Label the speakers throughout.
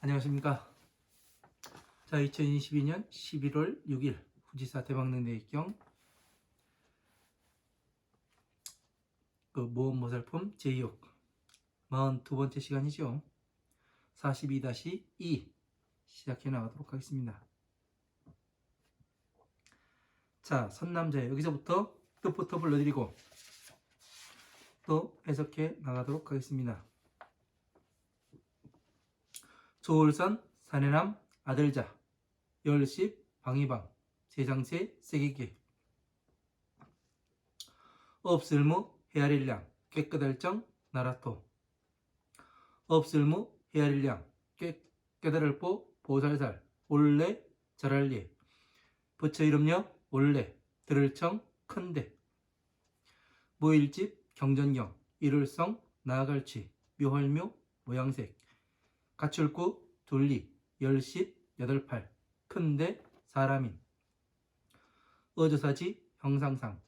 Speaker 1: 안녕하십니까. 자, 2022년 11월 6일 후지사 대박능대입경 모험모살품 제6 42번째 시간이죠. 42-2 시작해 나가도록 하겠습니다. 자, 선남자 여기서부터 뜻부터 불러드리고 또 해석해 나가도록 하겠습니다. 조울선 사내남 아들자 열십 방이방 세상세 세계계 없을무 헤아릴량 깨끗할정 나라토 없을무 헤아릴량 깨달을뽀 보살살 올레 잘할예 부처 이름여 올레 들을청 큰데 무일집 경전경 일울성 나아갈취 묘할묘 모양색 가출구 둘리 열십 여덟팔 큰데 사람인 어조사지 형상상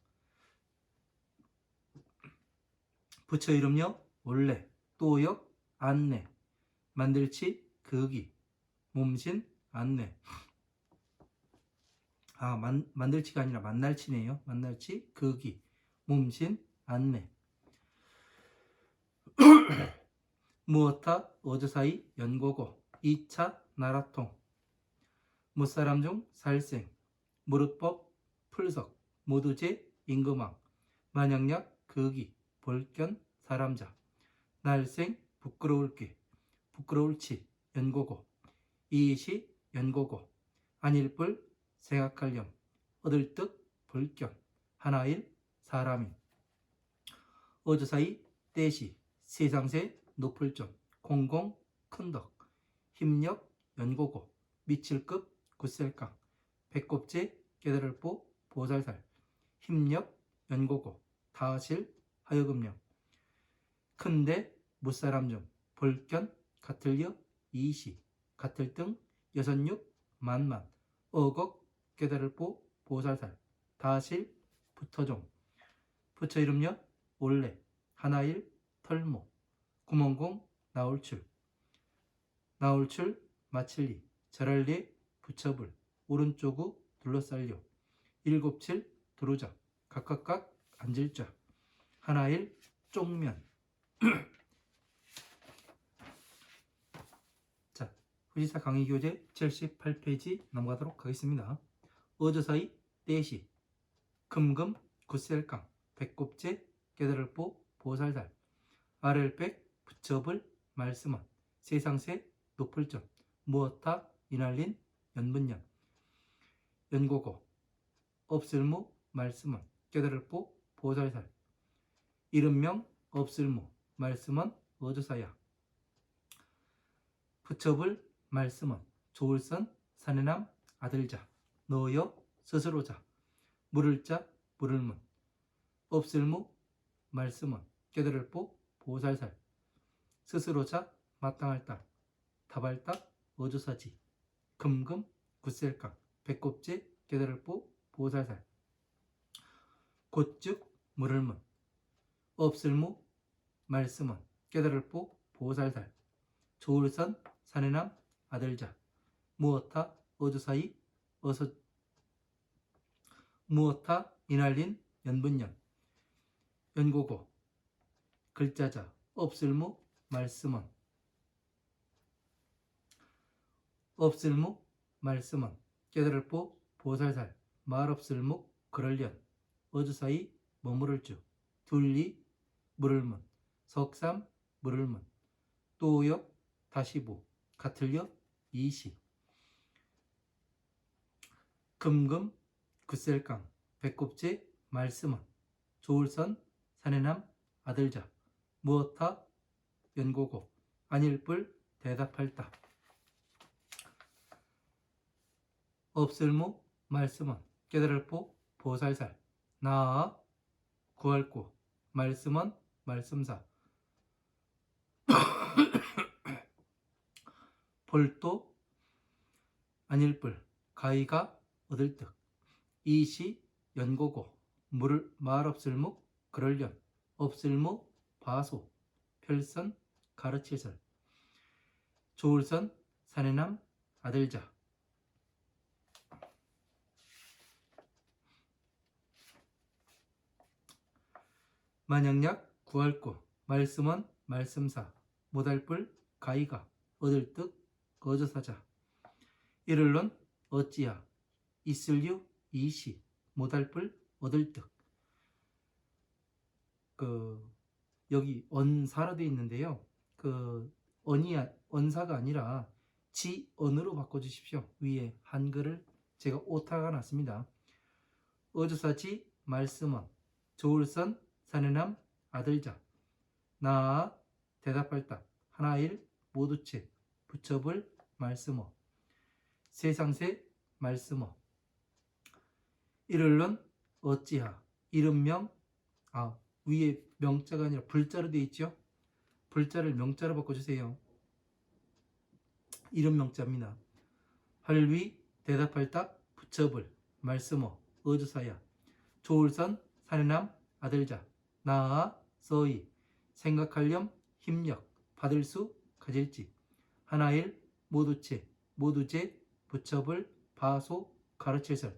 Speaker 1: 부처 이름여 원래 또역 안내 만들치 극이 몸신 안내 만들치가 아니라 만날치네요. 만날치 극이 몸신 안내 무엇타 어조사이 연고고 2차 나라통 무사람 중 살생 무릇법 풀석 모두제 임금왕 만약약 극이 볼견 사람자 날생 부끄러울게 부끄러울치 연고고 이시 연고고 안일불 생각할렴 얻을뜻 볼견 하나일 사람인 어조사이 떼시 세상세 높을점 공공 큰덕 힘력 연고고 미칠급 굿셀강 배꼽제 깨달을보 보살살 힘력 연고고 다실 하여금령 큰데 무사람 중 볼견 같을여 이시 같을등 여섯육 만만 어걱 깨달을보 보살살 다실 부터종 부처 이름여 올레 하나일 털모 구멍공 나올출 나올출 마칠리 절할리 부처불 오른쪽우 둘러쌀려 일곱칠 두루자 각각각 앉을자 하나일 쪽면 자, 후지사 강의교재 78페이지 넘어가도록 하겠습니다. 어조사이 떼시 금금 굿셀강 배꼽제 깨달을보 보살살 아렐백 부처불 말씀은 세상세 높을점 무엇타 이날린 연분년 연고고 없을무 말씀은 깨달을보 보살살 이름명 없을무 말씀은 어조사야 부처불 말씀은 조울선 사내남 아들자 너여 스스로자 물을자 물을문 없을무 말씀은 깨달을보 보살살 스스로자 마땅할 딱 다발딱 어조사지 금금 굿셀강 배꼽제 깨달을보 보살살 곧즉 물을문 없을무 말씀은 깨달을보 보살살 조울선 사내남 아들자 무엇타 어조사이 어서 무엇타 이날린 연분년 연고고 글자자 없을무 말씀은 없을무 말씀은 깨달을보 보살살 말없을무 그럴련 어조사이 머무를주 둘리 물을문 석삼 물을문 또역 다시보 같을여 이시 금금 굿셀강 배꼽제 말씀은 조울선 사내남 아들자 무엇타 연고고 안일불 대답할다 없을무 말씀은 깨달을보 보살살 나아 구할고 말씀은 말씀사 볼도 안일불 가이가 얻을득 이시 연고고 물을 말없을무 그럴련 없을무 바소 별선 가르치설 조울선 사내남 아들자. 만약약 구할구 말씀원 말씀사 못할뿔 가이가 얻을득 거저사자. 이를론 어찌야 있을유 이시 못할뿔 얻을득. 여기 언사로 되어 있는데요. 언사가 아니라 지언으로 바꿔주십시오. 위에 한글을 제가 오타가 났습니다. 어조사지 말씀원 조울선 사내남 아들자. 나아 대답할 답 하나일 모두체 붙여볼 말씀어 세상세 말씀어. 이를론 어찌하 이름명 위에 명자가 아니라 불자로 되어 있죠. 불자를 명자로 바꿔주세요. 이름 명자입니다. 할위 대답할 답 붙여볼 말씀어 어조사야. 조울선 사내남 아들자. 나아 서이 생각하렴 힘력 받을 수 가질지. 하나일 모두체 모두제 붙여볼 바소 가르칠설.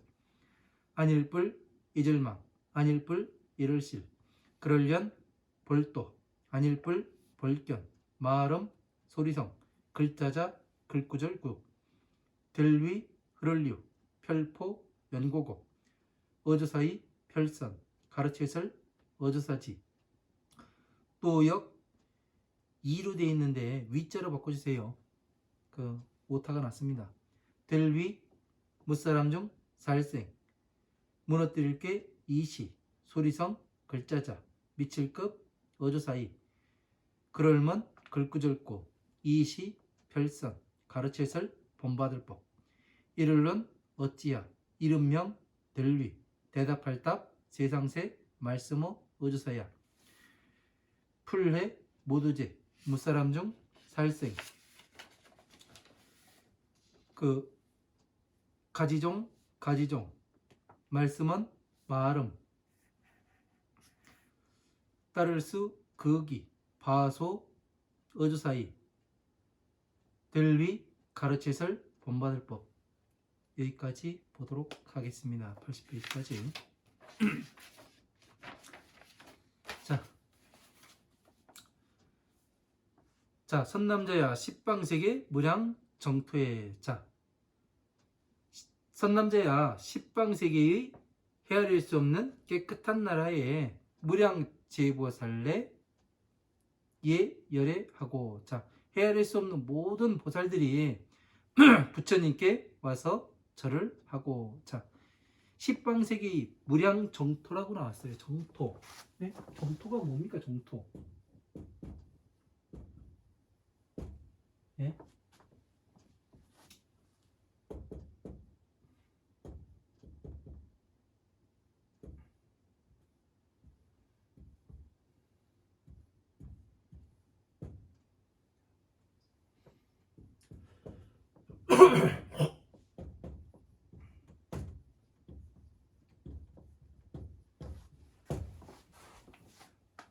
Speaker 1: 아닐뿔 잊을망 아닐뿔 이를실. 그럴련 볼도 아닐뿔 볼견 마름 소리성 글자자 글구절구. 들위 흐를류 별포 연고고. 어조사이 별선 가르칠설 어조사지. 또역 2로 되어 있는데 위자로 바꿔주세요. 오타가 났습니다. 들위 무사람 중 살생 무너뜨릴 게 이시 소리성 글자자 미칠급 어조사이. 그럴먼 글구절구 이시 별선 가르칠설 본받을법. 이를론 어찌야 이름명 들위 대답할 답 세상세 말씀어 어조사야. 풀해 모두제 무사람 중 살생. 가지종 말씀은 마름 따를 수 거기 바소 어조사이. 들위 가르치설 본받을법. 여기까지 보도록 하겠습니다. 80페이지까지. 자, 선남자야 십방세계 무량정토에. 자, 선남자야 십방세계의 헤아릴 수 없는 깨끗한 나라에 무량제보살래 예 열애하고. 자, 헤아릴 수 없는 모든 보살들이 부처님께 와서 절을 하고. 자, 십방세계의 무량정토라고 나왔어요. 정토. 네? 정토가 뭡니까? 정토. 네?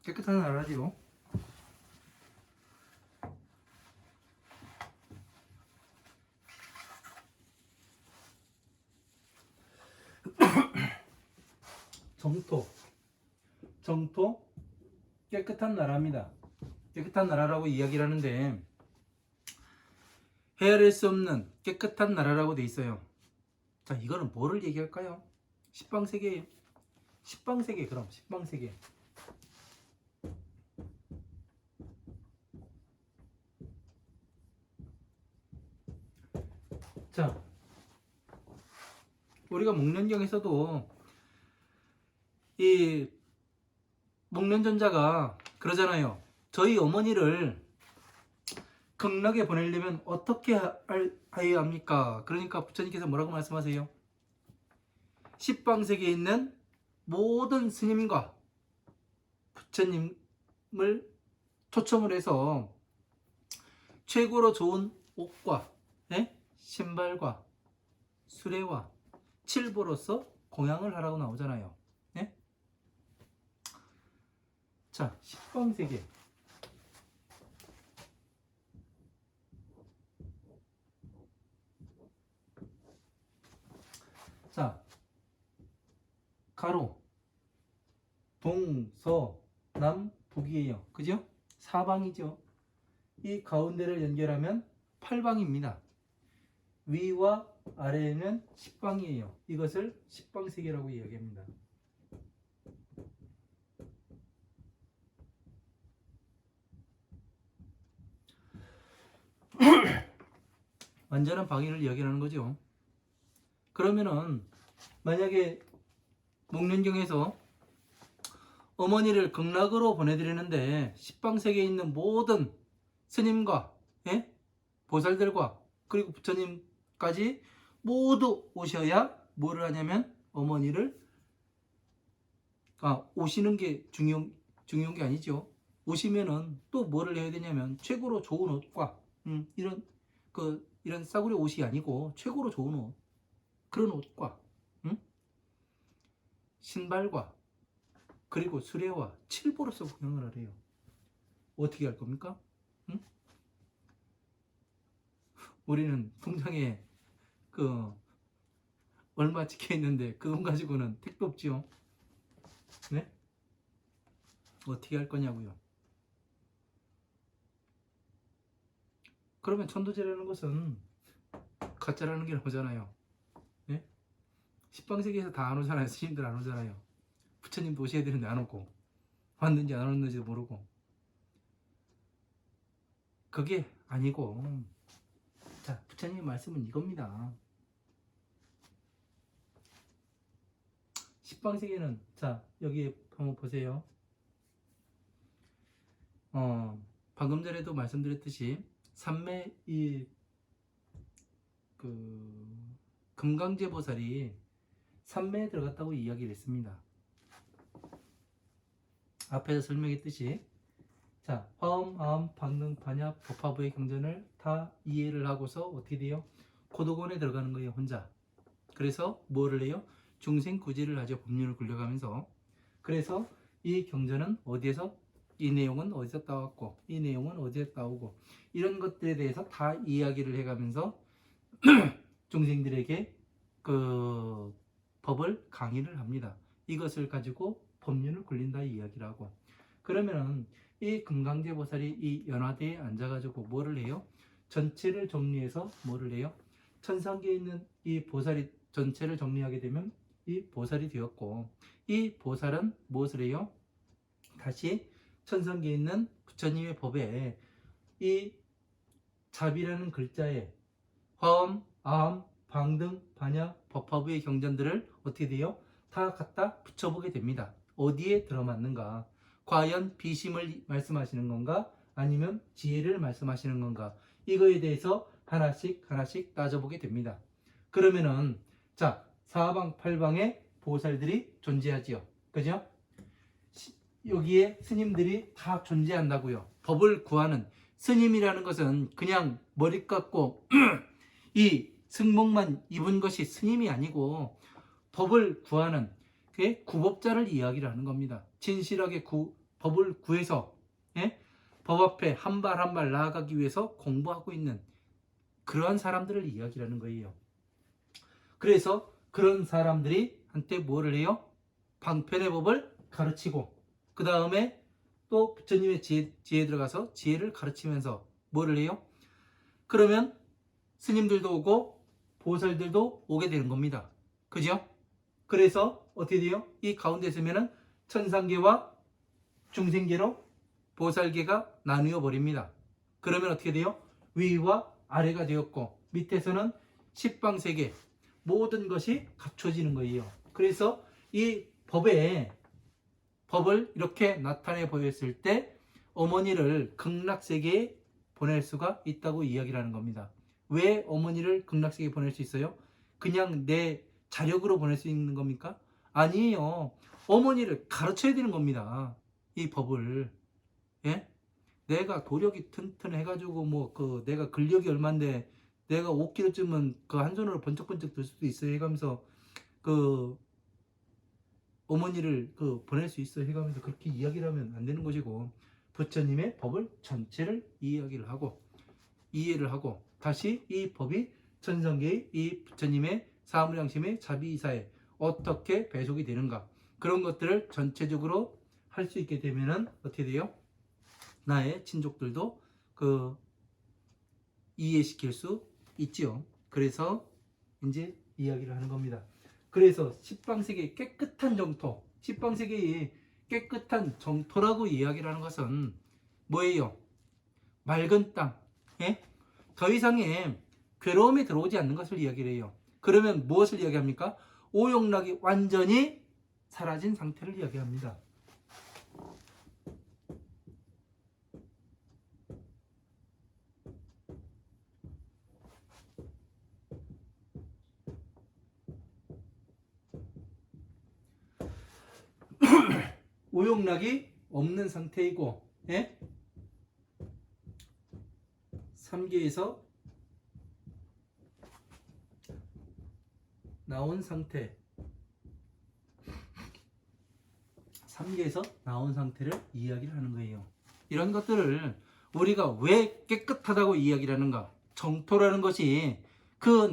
Speaker 1: 깨끗한 나라지요. 정토 깨끗한 나라입니다. 깨끗한 나라라고 이야기를 하는데 헤아릴 수 없는 깨끗한 나라라고 돼 있어요. 자, 이거는 뭐를 얘기할까요? 십방세계예요. 십방세계. 그럼 십방세계. 자, 우리가 목련경에서도 이 목련전자가 그러잖아요. 저희 어머니를 극락에 보내려면 어떻게 하여야 합니까? 그러니까 부처님께서 뭐라고 말씀하세요? 십방세계에 있는 모든 스님과 부처님을 초청을 해서 최고로 좋은 옷과 신발과 수레와 칠보로서 공양을 하라고 나오잖아요. 네? 자, 십방세계. 가로 동서남북이에요. 그죠? 사방이죠. 이 가운데를 연결하면 8방입니다. 위와 아래는 10방이에요. 이것을 10방세계라고 이야기합니다. 완전한 방위를 이야기하는 거죠. 그러면은 만약에 목련경에서 어머니를 극락으로 보내드리는데 10방세계에 있는 모든 스님과 보살들과 그리고 부처님까지 모두 오셔야 뭐를 하냐면 어머니를 오시는 게 중요한 게 아니죠. 오시면은 또 뭐를 해야 되냐면 최고로 좋은 옷과 이런 싸구려 옷이 아니고 최고로 좋은 옷, 그런 옷과 신발과 그리고 수레와 칠보로서 공양을 하래요. 어떻게 할 겁니까? 우리는 통장에 얼마 찍혀 있는데 그 돈 가지고는 택도 없지요. 네? 어떻게 할 거냐고요. 그러면 천도제라는 것은 가짜라는 게 나오잖아요. 네? 십방세계에서 다 안 오잖아요. 스님들 안 오잖아요. 부처님도 오셔야 되는데 안 오고, 왔는지 안 왔는지도 모르고. 그게 아니고, 자, 부처님의 말씀은 이겁니다. 십방세계는, 자, 여기 한번 보세요. 방금 전에도 말씀드렸듯이 삼매 금강제 보살이 삼매에 들어갔다고 이야기를 했습니다. 앞에서 설명했듯이 자, 화엄, 아엄, 방능, 반야, 법화부의 경전을 다 이해를 하고서 어떻게 돼요? 고도곤에 들어가는 거예요, 혼자. 그래서 뭐를 해요? 중생 구제를 하죠, 법륜을 굴려가면서. 그래서 이 경전은 어디에서, 이 내용은 어디서 따왔고, 이 내용은 어디에 따오고, 이런 것들에 대해서 다 이야기를 해가면서 중생들에게 그 법을 강의를 합니다. 이것을 가지고 법륜을 굴린다 이야기를 하고. 그러면은 이 금강제 보살이 이 연화대에 앉아가지고 뭐를 해요? 전체를 정리해서 뭐를 해요? 천상계에 있는 이 보살이 전체를 정리하게 되면 이 보살이 되었고, 이 보살은 무엇을 해요? 다시 천상계에 있는 부처님의 법에 이 잡이라는 글자에 화엄, 아엄, 방등, 반야, 법화부의 경전들을 어떻게 돼요? 다 갖다 붙여보게 됩니다. 어디에 들어맞는가? 과연 비심을 말씀하시는 건가? 아니면 지혜를 말씀하시는 건가? 이거에 대해서 하나씩 하나씩 따져보게 됩니다. 그러면은 자, 사방 팔방에 보살들이 존재하지요. 그죠? 여기에 스님들이 다 존재한다고요. 법을 구하는 스님이라는 것은 그냥 머리 깎고 이 승복만 입은 것이 스님이 아니고 법을 구하는 구법자를 이야기를 하는 겁니다. 진실하게 법을 구해서 법 앞에 한 발 한 발 나아가기 위해서 공부하고 있는 그러한 사람들을 이야기하는 거예요. 그래서 그런 사람들이 한때 뭐를 해요? 방편의 법을 가르치고 그 다음에 또 부처님의 지혜에 들어가서 지혜를 가르치면서 뭐를 해요? 그러면 스님들도 오고 보살들도 오게 되는 겁니다. 그죠? 그래서 어떻게 돼요? 이 가운데 있으면은 천상계와 중생계로 보살계가 나누어 버립니다. 그러면 어떻게 돼요? 위와 아래가 되었고 밑에서는 십방세계 모든 것이 갖춰지는 거예요. 그래서 이 법을 이렇게 나타내 보였을 때 어머니를 극락세계에 보낼 수가 있다고 이야기를 하는 겁니다. 왜 어머니를 극락세계에 보낼 수 있어요? 그냥 내 자력으로 보낼 수 있는 겁니까? 아니에요. 어머니를 가르쳐야 되는 겁니다. 이 법을. 예? 내가 도력이 튼튼해가지고 내가 근력이 얼만데 내가 5kg쯤은 그 한 손으로 번쩍번쩍 들 수도 있어요 해가면서 어머니를 보낼 수 있어 해가면서 그렇게 이야기를 하면 안 되는 것이고, 부처님의 법을 전체를 이야기를 하고 이해를 하고 다시 이 법이 천상계의 이 부처님의 사무량심의 자비이사에 어떻게 배속이 되는가, 그런 것들을 전체적으로 할 수 있게 되면은 어떻게 돼요? 나의 친족들도 그 이해시킬 수 있지요. 그래서 이제 이야기를 하는 겁니다. 그래서 십방세계의 깨끗한 정토, 십방세계의 깨끗한 정토라고 이야기를 하는 것은 뭐예요? 맑은 땅, 예? 더 이상의 괴로움이 들어오지 않는 것을 이야기를 해요. 그러면 무엇을 이야기합니까? 오용락이 완전히 사라진 상태를 이야기합니다. 오용락이 없는 상태이고, 예? 3계에서 나온 상태, 3계에서 나온 상태를 이야기를 하는 거예요. 이런 것들을 우리가 왜 깨끗하다고 이야기를 하는가? 정토라는 것이 그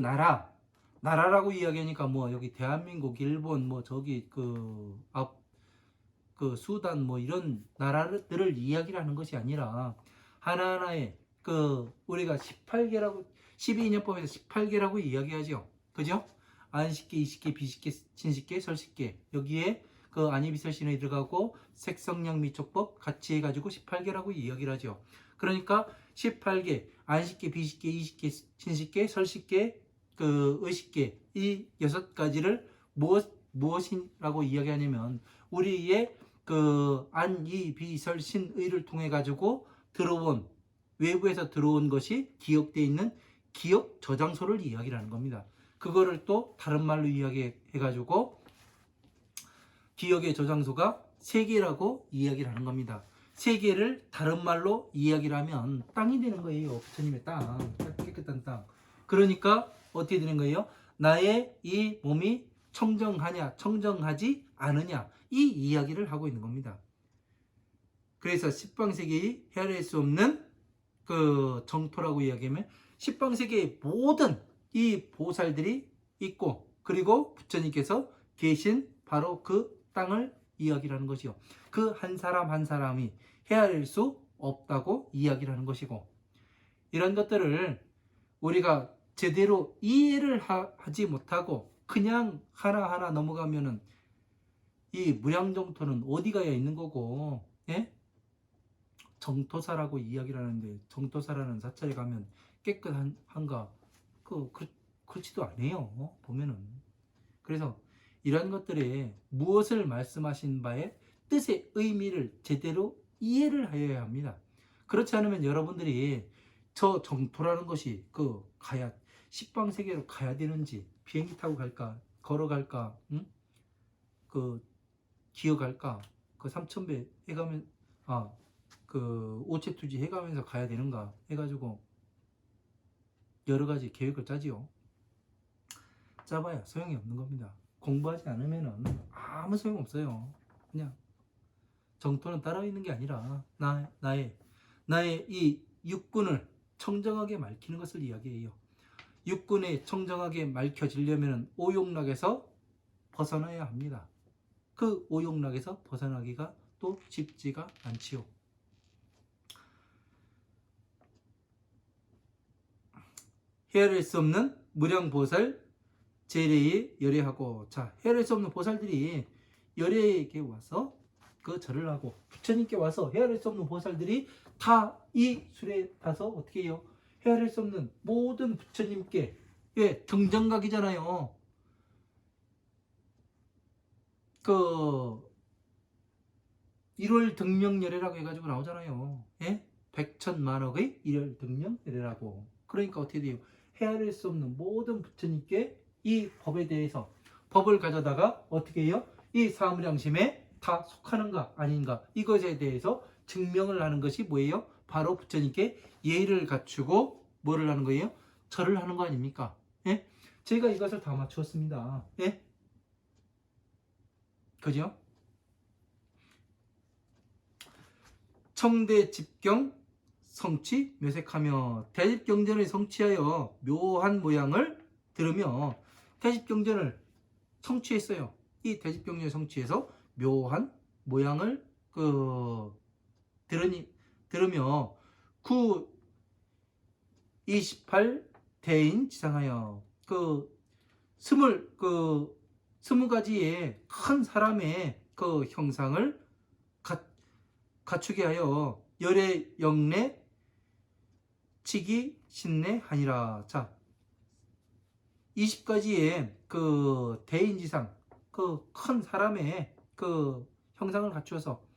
Speaker 1: 나라라고 이야기하니까 뭐 여기 대한민국, 일본, 뭐 저기 그 수단 뭐 이런 나라들을 이야기를 하는 것이 아니라 하나하나의 그 우리가 18개라고 12인연법에서 18개라고 이야기하죠. 그죠? 안식계, 이식계, 비식계, 친식계, 설식계 여기에 그 안이비설신에 들어가고 색성량 미촉법 같이 해가지고 18개라고 이야기를 하죠. 그러니까 18개 안식계, 비식계, 이식계, 친식계, 설식계, 그 의식계 이 6가지를 무엇이라고 이야기하냐면 우리의 그 안, 이, 비, 설, 신, 의를 통해 가지고 들어온 외부에서 들어온 것이 기억되어 있는 기억 저장소를 이야기를 하는 겁니다. 그거를 또 다른 말로 이야기해 가지고 기억의 저장소가 세계라고 이야기를 하는 겁니다. 세계를 다른 말로 이야기를 하면 땅이 되는 거예요. 부처님의 땅, 깨끗한 땅. 그러니까 어떻게 되는 거예요? 나의 이 몸이 청정하냐, 청정하지 않으냐 이 이야기를 하고 있는 겁니다. 그래서 십방세계의 헤아릴 수 없는 그 정토라고 이야기하면 십방세계의 모든 이 보살들이 있고 그리고 부처님께서 계신 바로 그 땅을 이야기를 하는 것이요. 그 한 사람 한 사람이 헤아릴 수 없다고 이야기를 하는 것이고 이런 것들을 우리가 제대로 이해를 하지 못하고 그냥 하나하나 넘어가면은 이 무량정토는 어디 가야 있는 거고, 예? 정토사라고 이야기를 하는데 정토사라는 사찰에 가면 깨끗한가? 그렇지도 않아요. 보면은. 그래서 이런 것들에 무엇을 말씀하신 바의 뜻의 의미를 제대로 이해를 하여야 합니다. 그렇지 않으면 여러분들이 저 정토라는 것이 가야 십방세계로 가야 되는지 비행기 타고 갈까 걸어갈까 응? 기어갈까 삼천배 해가면 오체투지 해가면서 가야 되는가 해가지고 여러 가지 계획을 짜지요. 짜봐야 소용이 없는 겁니다. 공부하지 않으면은 아무 소용 없어요. 그냥 정토는 따로 있는 게 아니라 나의 이 육군을 청정하게 맑히는 것을 이야기해요. 육군에 청정하게 맑혀지려면 오용락에서 벗어나야 합니다. 그 오용락에서 벗어나기가 또 쉽지가 않지요. 헤아릴 수 없는 무량보살 제례에 열애하고 자 헤아릴 수 없는 보살들이 열애에게 와서 그 절을 하고 부처님께 와서 헤아릴 수 없는 보살들이 다 이 술에 가서 어떻게 해요? 헤아릴 수 없는 모든 부처님께 등정각이잖아요. 그 1월 등명열애라고 해가지고 나오잖아요. 예? 백천만억의 1월 등명열애라고. 그러니까 어떻게 돼요? 헤아릴 수 없는 모든 부처님께 이 법에 대해서 법을 가져다가 어떻게 해요? 이 사무량심에 다 속하는가 아닌가 이것에 대해서 증명을 하는 것이 뭐예요? 바로 부처님께 예의를 갖추고 뭐를 하는 거예요? 절을 하는 거 아닙니까? 예? 제가 이것을 다 맞추었습니다. 예? 그죠? 청대 집경 성취 묘색하며 대집경전을 성취하여 묘한 모양을 들으며 대집경전을 성취했어요. 이 대집경전을 성취해서 묘한 모양을 들으며 9, 28 대인 지상하여 20가지의 큰 사람의 형상을 갖추게 하여 열의 영내 치기 신내 하니라. 자, 20가지의 대인지상 큰 사람의 형상을 갖추어서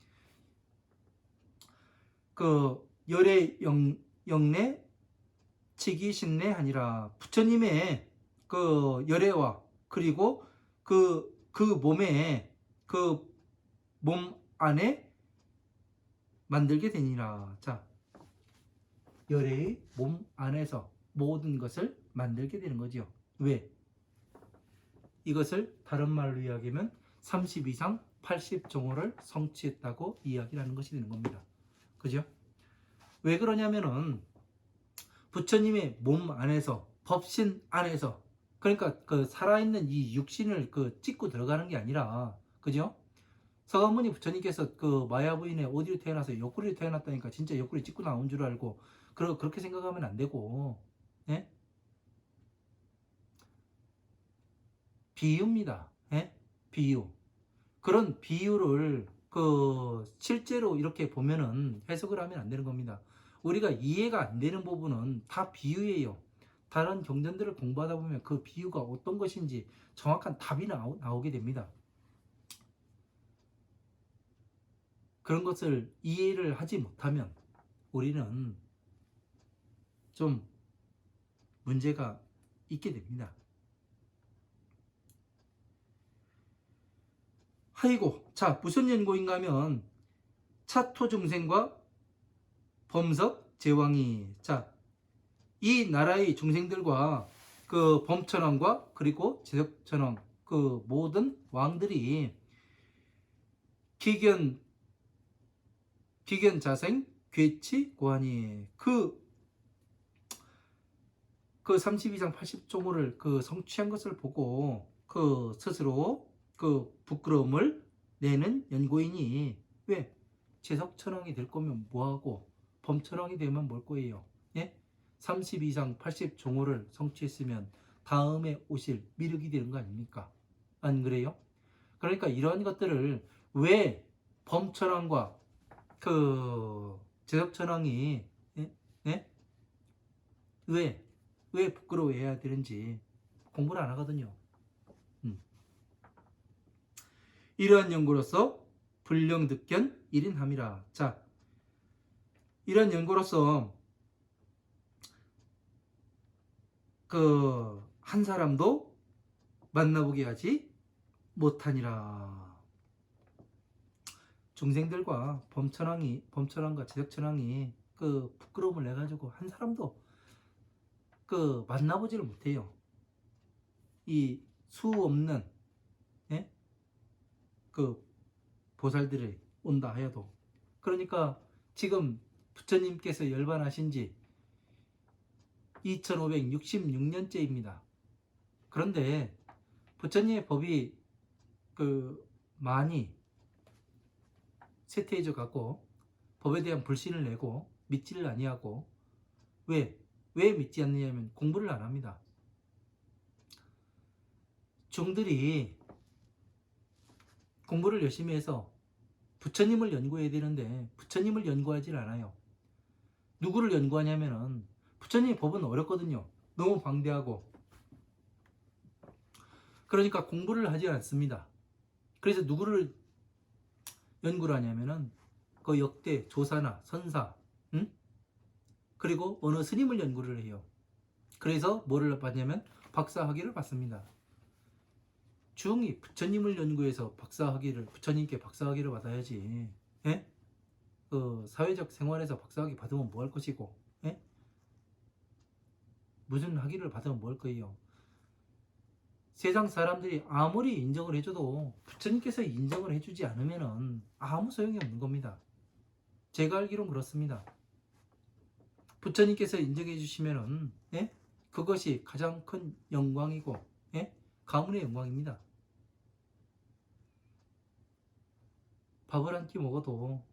Speaker 1: 열의 영내 치기 신내 하니라. 부처님의 열애와 그리고 몸에 몸 안에 만들게 되니라. 자, 열애의 몸 안에서 모든 것을 만들게 되는 거죠. 왜? 이것을 다른 말로 이야기하면 30이상 80종호를 성취했다고 이야기를 하는 것이 되는 겁니다. 그죠? 왜 그러냐면은 부처님의 몸 안에서, 법신 안에서, 그러니까 살아있는 이 육신을 찍고 들어가는 게 아니라, 그죠? 서가모니 부처님께서 마야 부인의 어디로 태어나서 옆구리로 태어났다니까 진짜 옆구리 찍고 나온 줄 알고 그렇게 생각하면 안 되고, 예? 비유입니다. 예? 비유. 그런 비유를 실제로 이렇게 보면은 해석을 하면 안 되는 겁니다. 우리가 이해가 안 되는 부분은 다 비유예요. 다른 경전들을 공부하다 보면 그 비유가 어떤 것인지 정확한 답이 나오게 됩니다. 그런 것을 이해를 하지 못하면 우리는 좀 문제가 있게 됩니다. 하이고, 자, 무슨 연고인가 하면 차토중생과 범석 제왕이, 자, 이 나라의 중생들과 범천왕과 그리고 제석천왕 모든 왕들이 기견자생 괴치 고하니 그 32장 80종호를 성취한 것을 보고 스스로 부끄러움을 내는 연고인이, 왜? 제석천왕이 될 거면 뭐하고 범천왕이 되면 뭘 거예요? 예? 32장 80종호를 성취했으면 다음에 오실 미륵이 되는 거 아닙니까? 안 그래요? 그러니까 이러한 것들을 왜 범천왕과 제석천왕이, 예? 예? 왜 부끄러워해야 되는지 공부를 안 하거든요. 이러한 연고로서 불령득견 1인함이라. 자, 이러한 연고로서 한 사람도 만나보게 하지 못하니라. 중생들과 범천왕과 제석천왕이 부끄러움을 내가지고 한 사람도 만나보지를 못해요. 이 수 없는, 예? 보살들이 온다 하여도. 그러니까 지금 부처님께서 열반하신 지 2566년째입니다. 그런데 부처님의 법이 많이 쇠퇴해져 가고 법에 대한 불신을 내고 믿지를 아니하고, 왜 믿지 않느냐면 공부를 안 합니다. 중들이 공부를 열심히 해서 부처님을 연구해야 되는데 부처님을 연구하지 않아요. 누구를 연구하냐면은 부처님의 법은 어렵거든요. 너무 방대하고. 그러니까 공부를 하지 않습니다. 그래서 누구를 연구를 하냐면은 역대 조사나 선사, 그리고 어느 스님을 연구를 해요. 그래서 뭐를 받냐면 박사학위를 받습니다. 중이 부처님을 연구해서 부처님께 박사학위를 받아야지. 예? 사회적 생활에서 박사학위 받으면 뭐 할 것이고, 예? 무슨 학위를 받으면 뭐 할 거예요? 세상 사람들이 아무리 인정을 해줘도 부처님께서 인정을 해주지 않으면은 아무 소용이 없는 겁니다. 제가 알기론 그렇습니다. 부처님께서 인정해 주시면은, 예? 그것이 가장 큰 영광이고, 예? 가문의 영광입니다. 밥을 한 끼 먹어도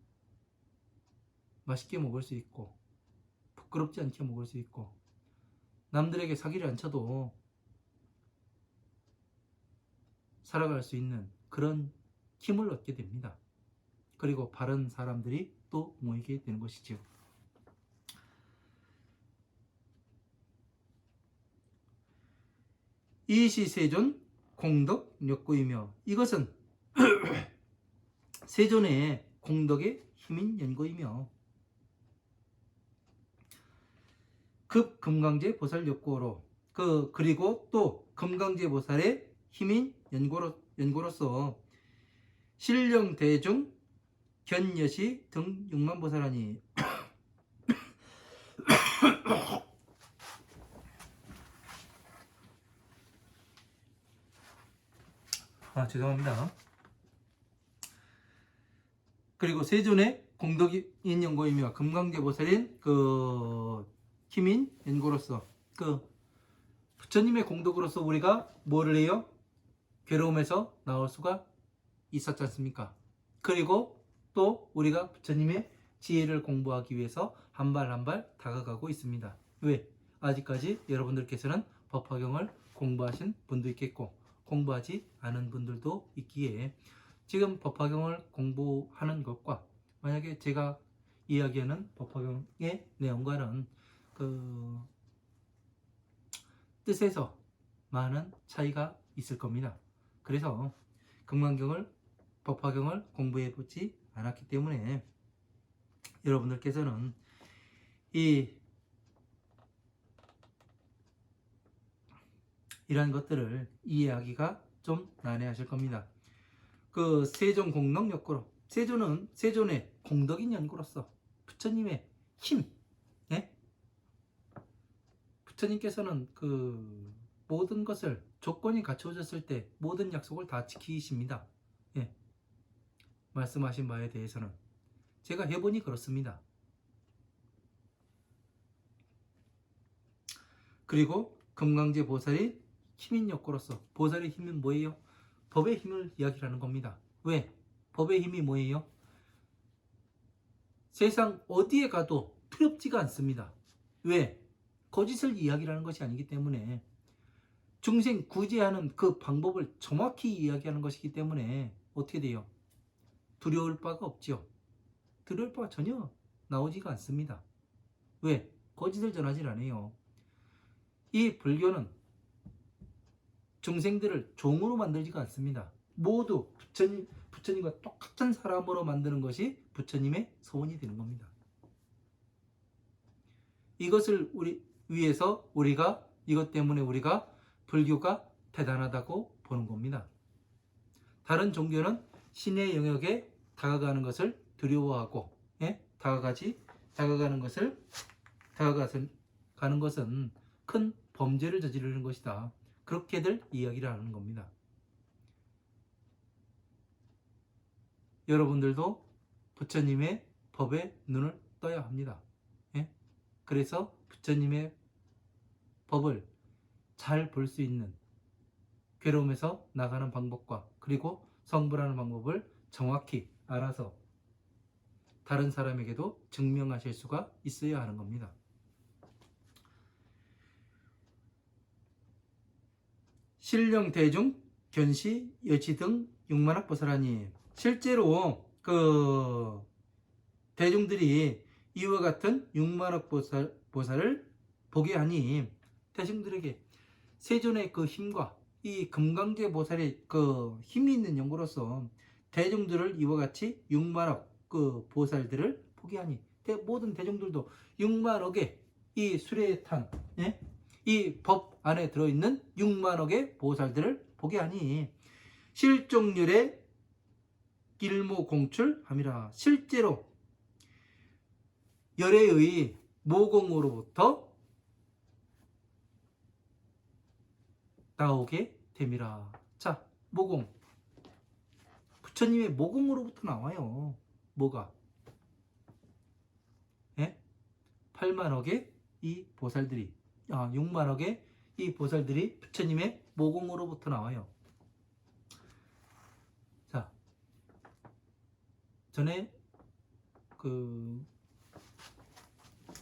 Speaker 1: 맛있게 먹을 수 있고 부끄럽지 않게 먹을 수 있고 남들에게 사기를 안 쳐도 살아갈 수 있는 그런 힘을 얻게 됩니다. 그리고 바른 사람들이 또 모이게 되는 것이지요. 이시세존 공덕역고이며 이것은 세존의 공덕의 힘인 연고이며 급금강제 보살 역고로 그리고 또 금강제 보살의 힘인 연고로서 신령 대중 견여시 등 육만보살하니 죄송합니다. 그리고 세존의 공덕인 연고이며 금강제 보살인 힘인 연고로서 부처님의 공덕으로서 우리가 뭐를 해요? 괴로움에서 나올 수가 있었지 않습니까? 그리고 또 우리가 부처님의 지혜를 공부하기 위해서 한 발 한 발 다가가고 있습니다. 왜? 아직까지 여러분들께서는 법화경을 공부하신 분도 있겠고 공부하지 않은 분들도 있기에 지금 법화경을 공부하는 것과 만약에 제가 이야기하는 법화경의 내용과는 뜻에서 많은 차이가 있을 겁니다. 그래서 법화경을 공부해 보지 않았기 때문에 여러분들께서는 이러한 것들을 이해하기가 좀 난해하실 겁니다. 세존 공덕 역고로 세존의 공덕인 연고로서 부처님의 힘, 예? 부처님께서는 모든 것을 조건이 갖춰졌을 때 모든 약속을 다 지키십니다. 예. 말씀하신 바에 대해서는 제가 해보니 그렇습니다. 그리고 금강제 보살이 힘인 역고로서 보살의 힘은 뭐예요? 법의 힘을 이야기하는 겁니다. 왜? 법의 힘이 뭐예요? 세상 어디에 가도 두렵지가 않습니다. 왜? 거짓을 이야기하는 것이 아니기 때문에 중생 구제하는 그 방법을 정확히 이야기하는 것이기 때문에 어떻게 돼요? 두려울 바가 없죠. 두려울 바가 전혀 나오지가 않습니다. 왜? 거짓을 전하지 않아요. 이 불교는 중생들을 종으로 만들지가 않습니다. 모두 부처님과 똑같은 사람으로 만드는 것이 부처님의 소원이 되는 겁니다. 이것을 위해서 이것 때문에 우리가 불교가 대단하다고 보는 겁니다. 다른 종교는 신의 영역에 다가가는 것을 두려워하고, 다가가는 것은 큰 범죄를 저지르는 것이다. 그렇게들 이야기를 하는 겁니다. 여러분들도 부처님의 법에 눈을 떠야 합니다. 그래서 부처님의 법을 잘 볼 수 있는 괴로움에서 나가는 방법과 그리고 성불하는 방법을 정확히 알아서 다른 사람에게도 증명하실 수가 있어야 하는 겁니다. 신령 대중 견시 여치 등 육만학 보살하니 실제로 대중들이 이와 같은 육만학 보살을 보게 하니 대중들에게 세존의 힘과 이 금강제 보살의 힘이 있는 연고로서 대중들을 이와 같이 육만억 보살들을 보게 하니 모든 대중들도 육만억의 이 수레탄, 이 법 안에 들어있는 육만억의 보살들을 보게 하니 실종률의 일모공출함이라. 실제로 열애의 모공으로부터 나오게 됨이라. 자, 모공. 부처님의 모공으로부터 나와요. 뭐가? 8만억의 이 보살들이, 6만억의 이 보살들이 부처님의 모공으로부터 나와요. 자, 전에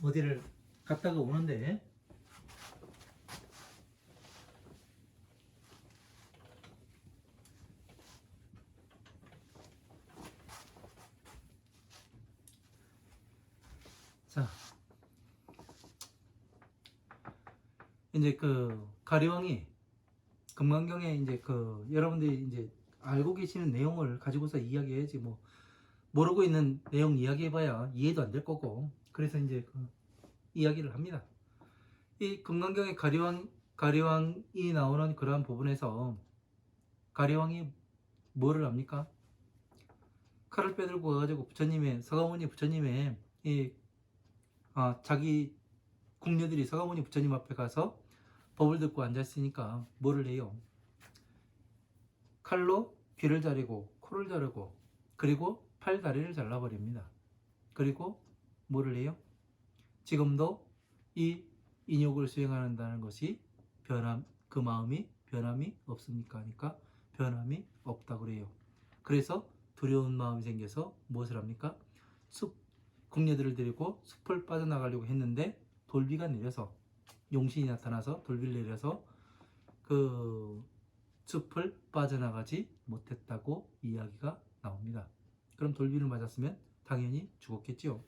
Speaker 1: 어디를 갔다가 오는데 자 이제 가리왕이 금강경에 이제 여러분들이 이제 알고 계시는 내용을 가지고서 이야기해야지 뭐 모르고 있는 내용 이야기해봐야 이해도 안 될 거고 그래서 이제 이야기를 합니다. 이 금강경에 가리왕이 나오는 그러한 부분에서 가리왕이 뭐를 합니까? 칼을 빼들고 가가지고 서가모니 부처님의 자기 궁녀들이 서가모니 부처님 앞에 가서 법을 듣고 앉았으니까 뭐를 해요? 칼로 귀를 자르고 코를 자르고 그리고 팔 다리를 잘라버립니다. 그리고 뭐를 해요? 지금도 이 인욕을 수행한다는 것이 그 마음이 변함이 없습니까? 하니까 변함이 없다고 그래요. 그래서 두려운 마음이 생겨서 무엇을 합니까? 궁녀들을 데리고 숲을 빠져나가려고 했는데 돌비가 내려서 용신이 나타나서 돌비를 내려서 그 숲을 빠져나가지 못했다고 이야기가 나옵니다. 그럼 돌비를 맞았으면 당연히 죽었겠죠.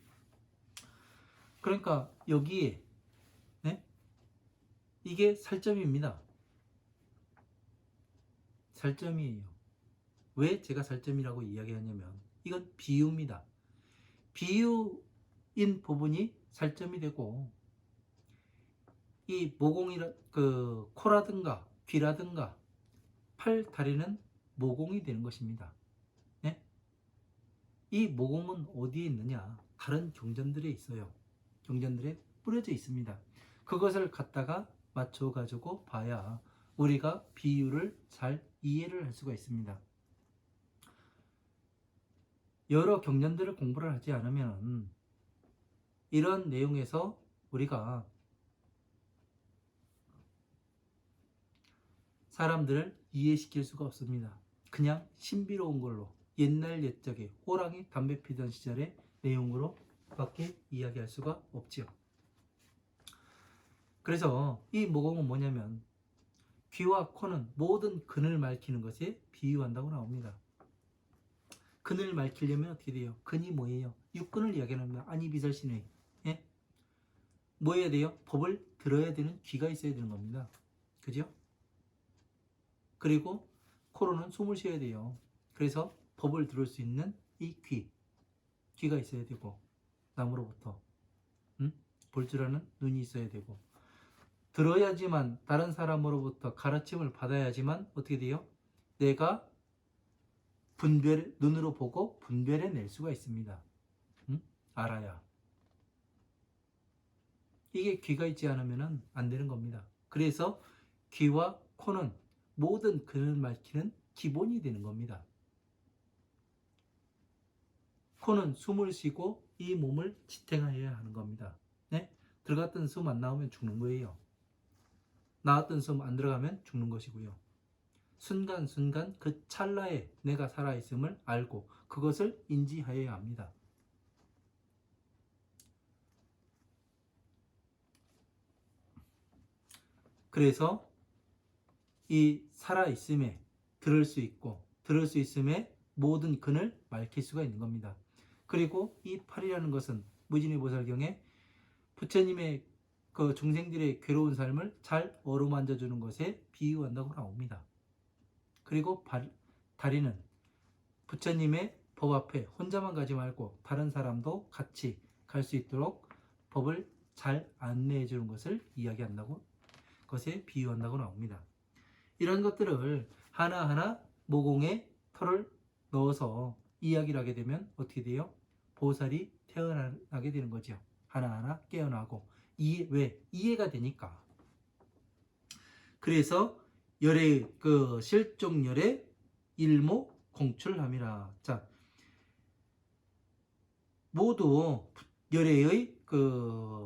Speaker 1: 그러니까 여기에 이게 살점입니다. 살점이에요. 왜 제가 살점이라고 이야기하냐면 이건 비유입니다. 비유인 부분이 살점이 되고 이 모공이라 코라든가 귀라든가 팔, 다리는 모공이 되는 것입니다. 네? 이 모공은 어디에 있느냐? 다른 경전들에 있어요. 경전들에 뿌려져 있습니다. 그것을 갖다가 맞춰가지고 봐야 우리가 비유를 잘 이해를 할 수가 있습니다. 여러 경전들을 공부를 하지 않으면 이런 내용에서 우리가 사람들을 이해시킬 수가 없습니다. 그냥 신비로운 걸로 옛날 옛적에 호랑이 담배 피던 시절의 내용으로 밖에 이야기할 수가 없지요. 그래서 이 모공은 뭐냐면 귀와 코는 모든 근을 밝히는 것에 비유한다고 나옵니다. 근을 밝히려면 어떻게 돼요? 근이 뭐예요? 육근을 이야기합니다. 안이비설신의 뭐 해야 돼요? 법을 들어야 되는 귀가 있어야 되는 겁니다. 그죠? 그리고 코로는 숨을 쉬어야 돼요. 그래서 법을 들을 수 있는 이 귀가 있어야 되고 남으로부터 볼 줄 아는 눈이 있어야 되고 들어야지만 다른 사람으로부터 가르침을 받아야지만 어떻게 돼요? 내가 눈으로 보고 분별해낼 수가 있습니다. 알아야. 이게 귀가 있지 않으면 안 되는 겁니다. 그래서 귀와 코는 모든 근을 밝히는 기본이 되는 겁니다. 코는 숨을 쉬고 이 몸을 지탱해야 하는 겁니다. 네? 들어갔던 숨 안 나오면 죽는 거예요. 나왔던 숨 안 들어가면 죽는 것이고요. 순간순간 그 찰나에 내가 살아있음을 알고 그것을 인지하여야 합니다. 그래서 이 살아있음에 들을 수 있고 들을 수 있음에 모든 근을 밝힐 수가 있는 겁니다. 그리고 이 팔이라는 것은 무진의보살경에 부처님의 그 중생들의 괴로운 삶을 잘 어루만져 주는 것에 비유한다고 나옵니다. 그리고 다리는 부처님의 법 앞에 혼자만 가지 말고 다른 사람도 같이 갈 수 있도록 법을 잘 안내해 주는 것을 이야기한다고 것에 비유한다고 나옵니다. 이런 것들을 하나하나 모공에 털을 넣어서 이야기를 하게 되면 어떻게 돼요? 보살이 태어나게 되는 거죠. 하나하나 깨어나고 왜? 이해가 되니까. 그래서 실종열의 일모 공출함이라. 자, 모두 열애의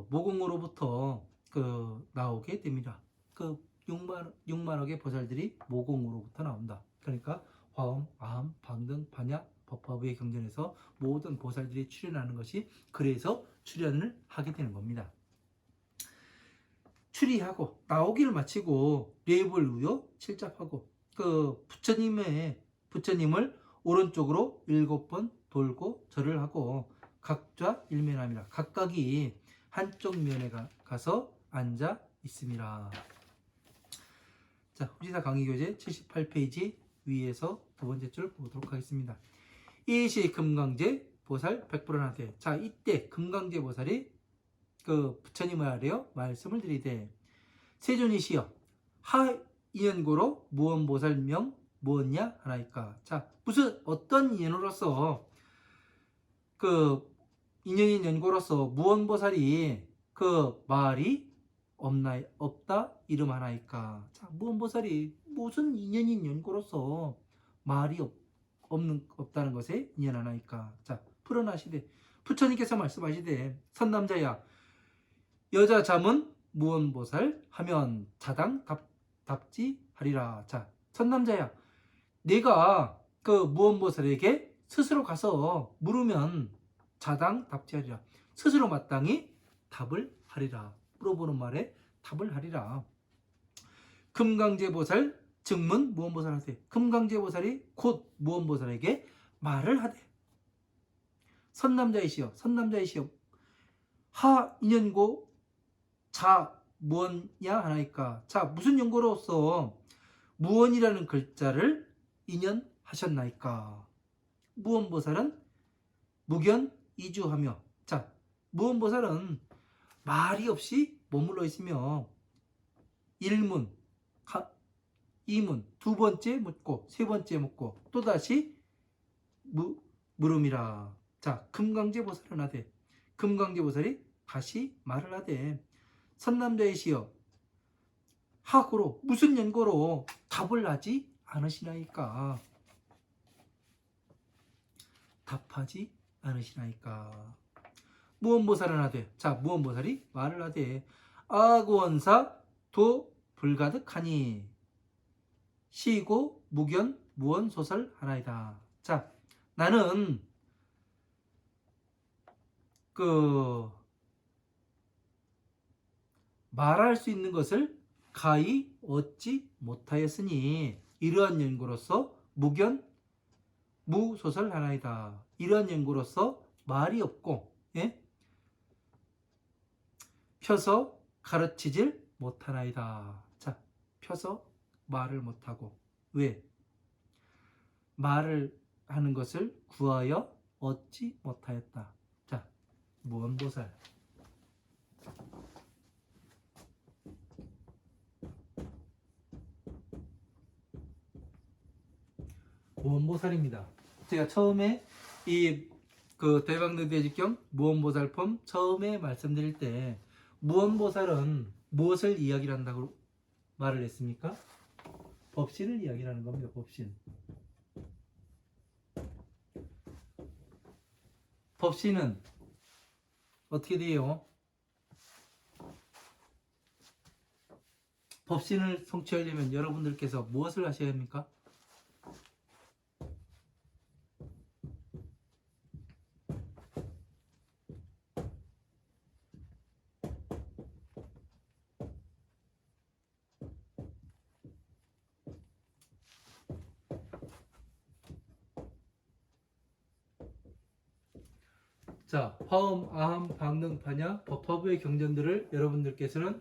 Speaker 1: 모공으로부터 나오게 됩니다. 6만억의 보살들이 모공으로부터 나온다. 그러니까 화엄, 아함, 방등, 반야, 법화부의 경전에서 모든 보살들이 출연하는 것이 그래서 출연을 하게 되는 겁니다. 출의하고 나오기를 마치고 례불 우요 칠잡하고 그 부처님을 오른쪽으로 7번 돌고 절을 하고 각좌 일면함이라 각각이 한쪽 면에 가서 앉아 있음이라. 자, 후지사 강의교재 78페이지 위에서 두 번째 줄 보도록 하겠습니다. 이시 금강제 보살 백불원하되. 자, 이때 금강제 보살이 그 부처님을 아래요 말씀을 드리되 세존이시여 하 인연고로 무언보살명 무엇냐 하나이까. 자, 무슨 어떤 인연으로서 그 인연인 연고로서 무언보살이 그 말이 없다 이름 하나이까. 자, 무언보살이 무슨 인연인 연고로서 말이 없다는 것에 인연 하나이까. 자, 풀어나시되 부처님께서 말씀하시되 선남자야 여자 잠은 무언보살 하면 자당 답지하리라. 자, 선남자야 내가 그 무언보살에게 스스로 가서 물으면 자당 답지하리라. 스스로 마땅히 답을 하리라. 물어보는 말에 답을 하리라. 금강제보살 증문 무언보살한테 금강제보살이 곧 무언보살에게 말을 하되 선남자이시여 하 인연고 자 무언냐 하나이까. 자, 무슨 연고로서 무언이라는 글자를 인연하셨나이까. 무언보살은 무견 이주하며. 자, 무언보살은 말이 없이 머물러 있으며 일문, 이문, 두 번째 묻고 세 번째 묻고 또다시 물음이라. 자, 금강제보살은 하되 금강제보살이 다시 말을 하되 선남자이시여 하고로 무슨 연고로 답을 하지 않으시나이까. 답하지 않으시나이까. 무언보살은 하되. 자, 무언보살이 말을 하되 아구원사 도 불가득하니 시고 무견 무언소설 하나이다. 자, 나는 그 말할 수 있는 것을 가히 얻지 못하였으니 이러한 연고로서 무견 무소설 하나이다. 이러한 연고로서 말이 없고 펴서 가르치질 못하나이다. 자, 펴서 말을 못하고 왜? 말을 하는 것을 구하여 얻지 못하였다. 자, 무언보살. 무언보살입니다. 제가 처음에 이 그 대박능대직경 무언보살품 처음에 말씀드릴 때 무언보살은 무엇을 이야기를 한다고 말을 했습니까? 법신을 이야기하는 겁니다. 법신. 법신은 어떻게 돼요? 법신을 성취하려면 여러분들께서 무엇을 하셔야 합니까? 자, 화엄, 아함, 방능, 반야, 법화부의 경전들을 여러분들께서는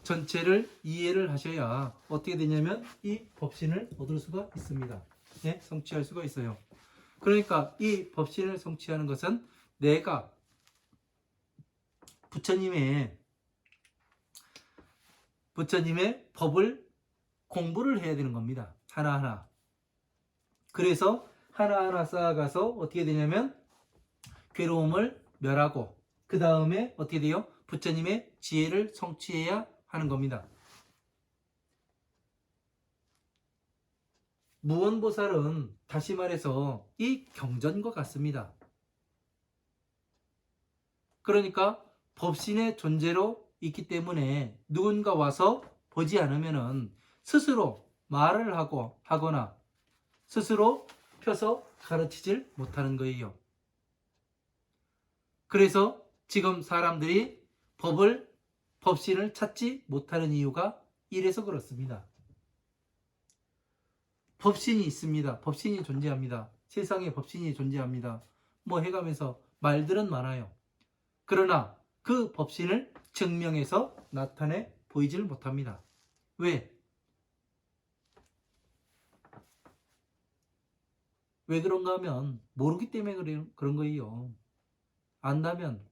Speaker 1: 전체를 이해를 하셔야 어떻게 되냐면 이 법신을 얻을 수가 있습니다. 네, 성취할 수가 있어요. 그러니까 이 법신을 성취하는 것은 내가 부처님의 법을 공부를 해야 되는 겁니다. 하나하나. 그래서 하나하나 쌓아가서 어떻게 되냐면 괴로움을 멸하고 그 다음에 어떻게 돼요? 부처님의 지혜를 성취해야 하는 겁니다. 무언보살은 다시 말해서 이 경전과 같습니다. 그러니까 법신의 존재로 있기 때문에 누군가 와서 보지 않으면은 스스로 말을 하거나 스스로 펴서 가르치질 못하는 거예요. 그래서 지금 사람들이 법신을 찾지 못하는 이유가 이래서 그렇습니다. 법신이 있습니다. 법신이 존재합니다. 세상에 법신이 존재합니다. 뭐 해가면서 말들은 많아요. 그러나 그 법신을 증명해서 나타내 보이지를 못합니다. 왜? 왜 그런가 하면 모르기 때문에 그런 거예요. 안다면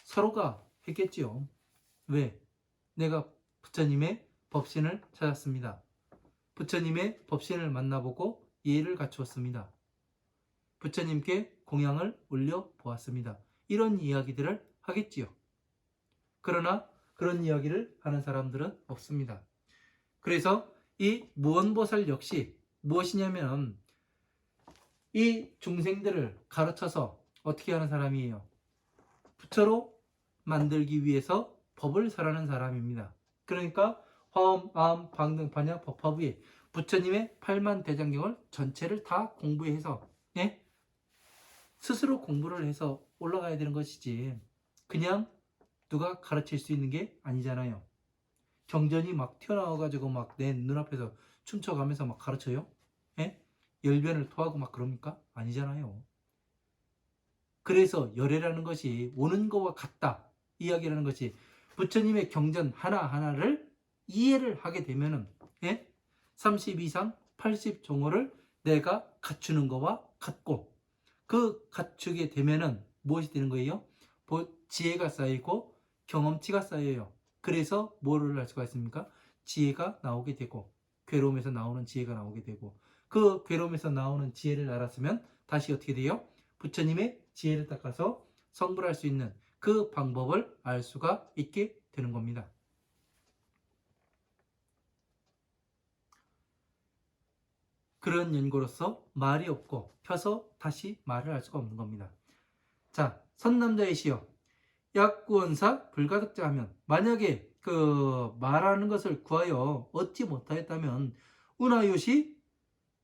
Speaker 1: 서로가 했겠지요. 왜? 내가 부처님의 법신을 찾았습니다. 부처님의 법신을 만나보고 예를 갖추었습니다. 부처님께 공양을 올려보았습니다. 이런 이야기들을 하겠지요. 그러나 그런 이야기를 하는 사람들은 없습니다. 그래서 이 무언보살 역시 무엇이냐면 이 중생들을 가르쳐서 어떻게 하는 사람이에요? 부처로 만들기 위해서 법을 설하는 사람입니다. 그러니까 화엄, 아엄, 방등, 반야, 법화부에 부처님의 8만 대장경을 전체를 다 공부해서 스스로 공부를 해서 올라가야 되는 것이지 그냥 누가 가르칠 수 있는 게 아니잖아요. 경전이 막 튀어나와가지고 막 내 눈앞에서 춤춰가면서 막 가르쳐요? 열변을 토하고 막 그럽니까? 아니잖아요. 그래서 열애라는 것이 오는 것과 같다 이야기라는 것이 부처님의 경전 하나하나를 이해를 하게 되면은 30 이상 80종호를 내가 갖추는 것과 같고 그 갖추게 되면은 무엇이 되는 거예요? 지혜가 쌓이고 경험치가 쌓여요. 그래서 뭐를 할 수가 있습니까? 지혜가 나오게 되고 괴로움에서 나오는 지혜가 나오게 되고 그 괴로움에서 나오는 지혜를 알았으면 다시 어떻게 돼요? 부처님의 지혜를 닦아서 성불할 수 있는 그 방법을 알 수가 있게 되는 겁니다. 그런 연고로서 말이 없고 펴서 다시 말을 할 수가 없는 겁니다. 자, 선남자이시여 약구원사 불가득자 하면 만약에 그 말하는 것을 구하여 얻지 못하였다면 운하요시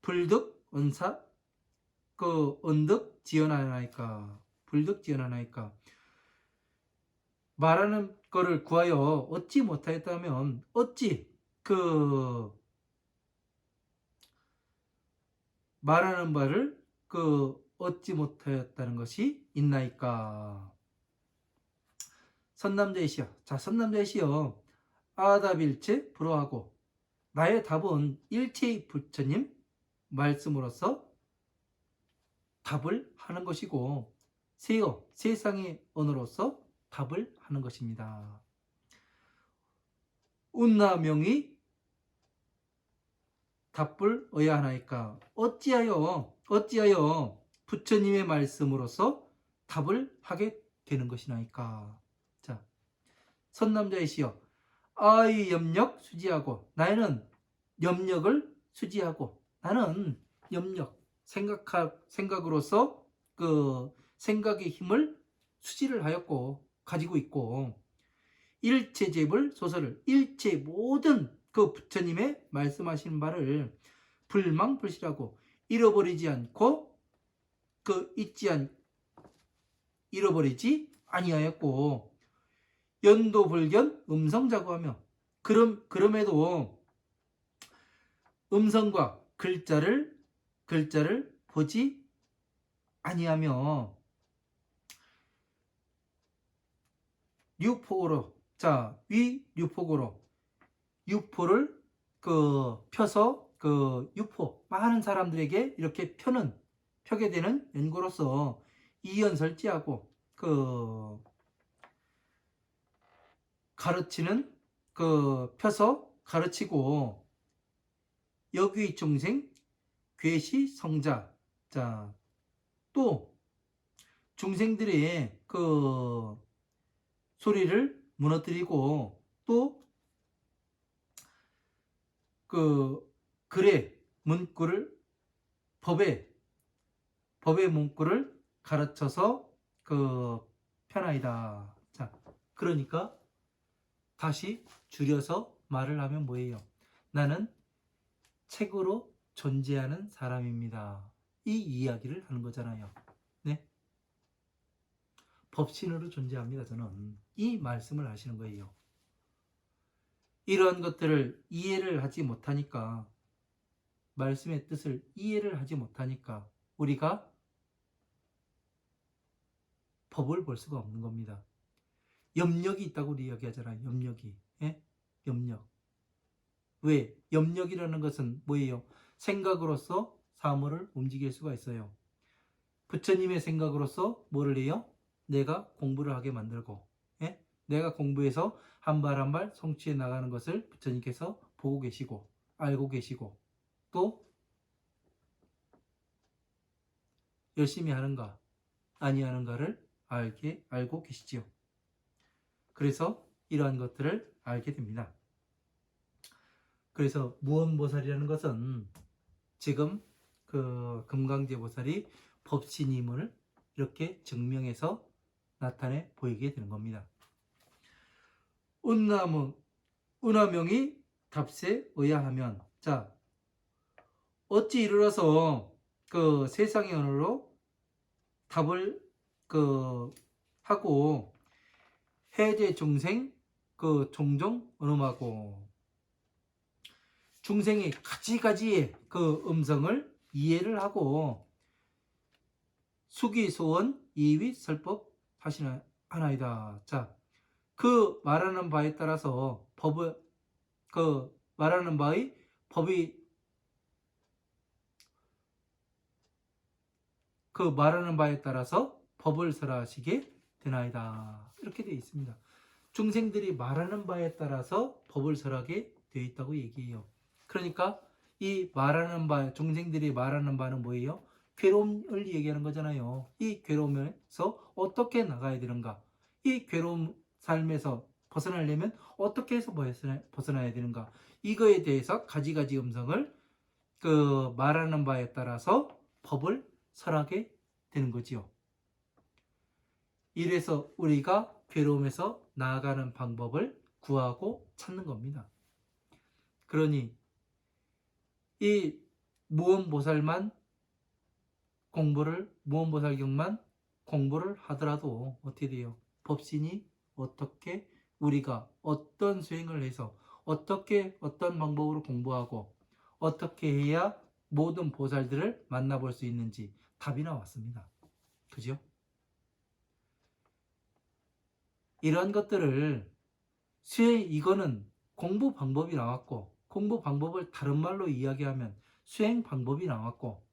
Speaker 1: 불득 언사 그 언득 지연하나이까 불득 지연하나이까 말하는 거를 구하여 얻지 못하였다면 어찌 그 말하는 바를 그 얻지 못하였다는 것이 있나이까. 선남자이시여. 자, 선남자이시여. 아답일체 불허하고 나의 답은 일체의 부처님 말씀으로서 답을 하는 것이고 세요 세상의 언어로서 답을 하는 것입니다. 운나명이 답을 어야 하나이까. 어찌하여 부처님의 말씀으로서 답을 하게 되는 것이나이까. 자, 선남자이시여 아의 염력 수지하고 나는 염력을 수지하고 나는 염력 생각으로서 그 생각의 힘을 수지를 하였고 가지고 있고 일체제불 소설을 일체 모든 그 부처님의 말씀하신 바를 불망불실하고 잃어버리지 않고 잃어버리지 아니하였고 연도불견 음성자고하며 그럼에도 음성과 글자를 보지 아니하며 유폭으로 자 위유폭으로 유포를 펴서 유포 많은 사람들에게 이렇게 펴게 되는 연고로서 이연설지하고 가르치는 펴서 가르치고 여귀 중생 괴시 성자 자 또 중생들의 소리를 무너뜨리고 또 글의 문구를 법의 문구를 가르쳐서 편하이다. 자, 그러니까 다시 줄여서 말을 하면 뭐예요? 나는 책으로 존재하는 사람입니다. 이 이야기를 하는 거잖아요. 네? 법신으로 존재합니다. 저는 이 말씀을 하시는 거예요. 이러한 것들을 이해를 하지 못하니까, 말씀의 뜻을 이해를 하지 못하니까 우리가 법을 볼 수가 없는 겁니다. 염력이 있다고 우리 이야기하잖아요. 염력이. 예? 염력. 왜? 염력이라는 것은 뭐예요? 생각으로서 사물을 움직일 수가 있어요. 부처님의 생각으로서 뭐를 해요? 내가 공부를 하게 만들고, 예? 내가 공부해서 한 발 한 발 성취해 나가는 것을 부처님께서 보고 계시고 알고 계시고, 또 열심히 하는가 아니하는가를 알고 계시지요. 그래서 이러한 것들을 알게 됩니다. 그래서 무언보살이라는 것은 지금 그 금강제보살이 법신임을 이렇게 증명해서 나타내 보이게 되는 겁니다. 은하명이 답세 의아하면, 자, 어찌 이르러서 그 세상의 언어로 답을 하고 해제 중생 종종 언음하고, 중생이 가지가지의 그 음성을 이해를 하고 수기소원 이위 설법 하나이다. 자, 그 말하는 바에 따라서 말하는 바의 법이, 그 말하는 바에 따라서 법을 설하시게 되나이다. 이렇게 되어 있습니다. 중생들이 말하는 바에 따라서 법을 설하게 되어 있다고 얘기해요. 그러니까 이 말하는 바, 중생들이 말하는 바는 뭐예요? 괴로움을 얘기하는 거잖아요. 이 괴로움에서 어떻게 나가야 되는가? 이 괴로움 삶에서 벗어나려면 어떻게 해서 벗어나야 되는가? 이거에 대해서 가지가지 음성을 말하는 바에 따라서 법을 설하게 되는 거지요. 이래서 우리가 괴로움에서 나아가는 방법을 구하고 찾는 겁니다. 그러니 이 무언보살경만 공부를 하더라도 어떻게 돼요? 법신이 어떻게, 우리가 어떤 수행을 해서 어떻게 어떤 방법으로 공부하고 어떻게 해야 모든 보살들을 만나볼 수 있는지 답이 나왔습니다. 그죠? 이런 것들을 이거는 공부 방법이 나왔고, 공부 방법을 다른 말로 이야기하면 수행 방법이 나왔고,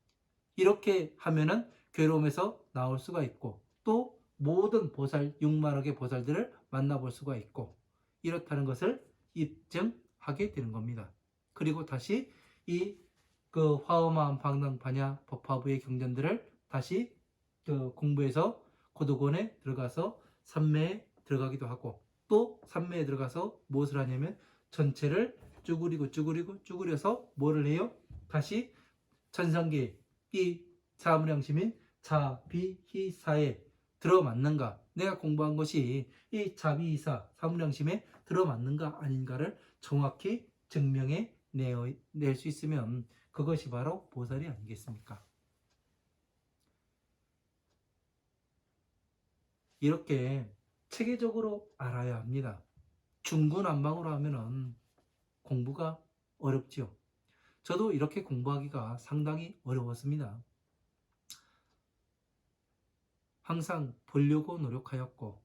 Speaker 1: 이렇게 하면은 괴로움에서 나올 수가 있고, 또 모든 보살, 6만억의 보살들을 만나볼 수가 있고, 이렇다는 것을 입증하게 되는 겁니다. 그리고 다시 화엄한 방당 반야 법화부의 경전들을 다시 공부해서 고도곤에 들어가서 삼매에 들어가기도 하고, 또 삼매에 들어가서 무엇을 하냐면 전체를 쭈그려서 뭐를 해요? 다시 천상계 이 자무량심인 자비희사에 들어맞는가, 내가 공부한 것이 이 자비희사 사무량심에 들어맞는가 아닌가를 정확히 증명해 낼 수 있으면 그것이 바로 보살이 아니겠습니까? 이렇게 체계적으로 알아야 합니다. 중구난방으로 하면은 공부가 어렵죠. 저도 이렇게 공부하기가 상당히 어려웠습니다. 항상 보려고 노력하였고,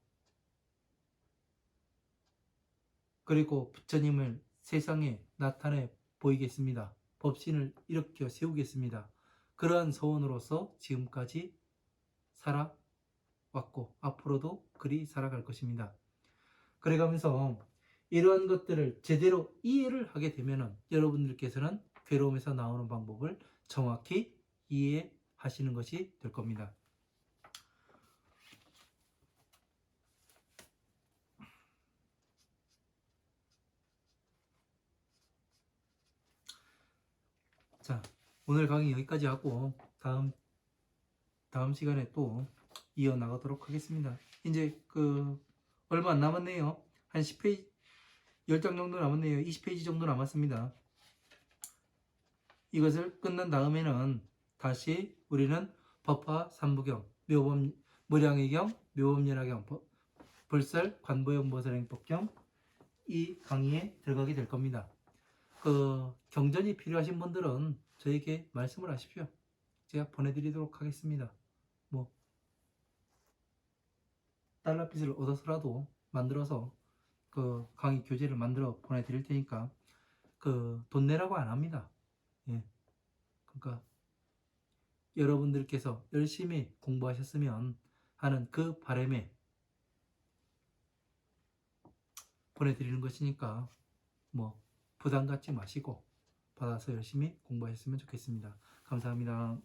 Speaker 1: 그리고 부처님을 세상에 나타내 보이겠습니다. 법신을 일으켜 세우겠습니다. 그러한 소원으로서 지금까지 살아왔고 앞으로도 그리 살아갈 것입니다. 그래가면서 이러한 것들을 제대로 이해를 하게 되면 여러분들께서는 괴로움에서 나오는 방법을 정확히 이해하시는 것이 될 겁니다. 자, 오늘 강의 여기까지 하고 다음 시간에 또 이어나가도록 하겠습니다. 이제 얼마 안 남았네요. 한 10페이지, 10장 정도 남았네요. 20페이지 정도 남았습니다. 이것을 끝난 다음에는 다시 우리는 법화, 삼부경, 묘범, 무량의경, 묘범연화경, 불설, 관보용 보살행법경 이 강의에 들어가게 될 겁니다. 그 경전이 필요하신 분들은 저에게 말씀을 하십시오. 제가 보내드리도록 하겠습니다. 뭐 달러빚을 얻어서라도 만들어서 그 강의 교재를 만들어 보내드릴 테니까 그 돈 내라고 안 합니다. 예. 그러니까 여러분들께서 열심히 공부하셨으면 하는 그 바람에 보내드리는 것이니까 뭐 부담 갖지 마시고 받아서 열심히 공부하셨으면 좋겠습니다. 감사합니다.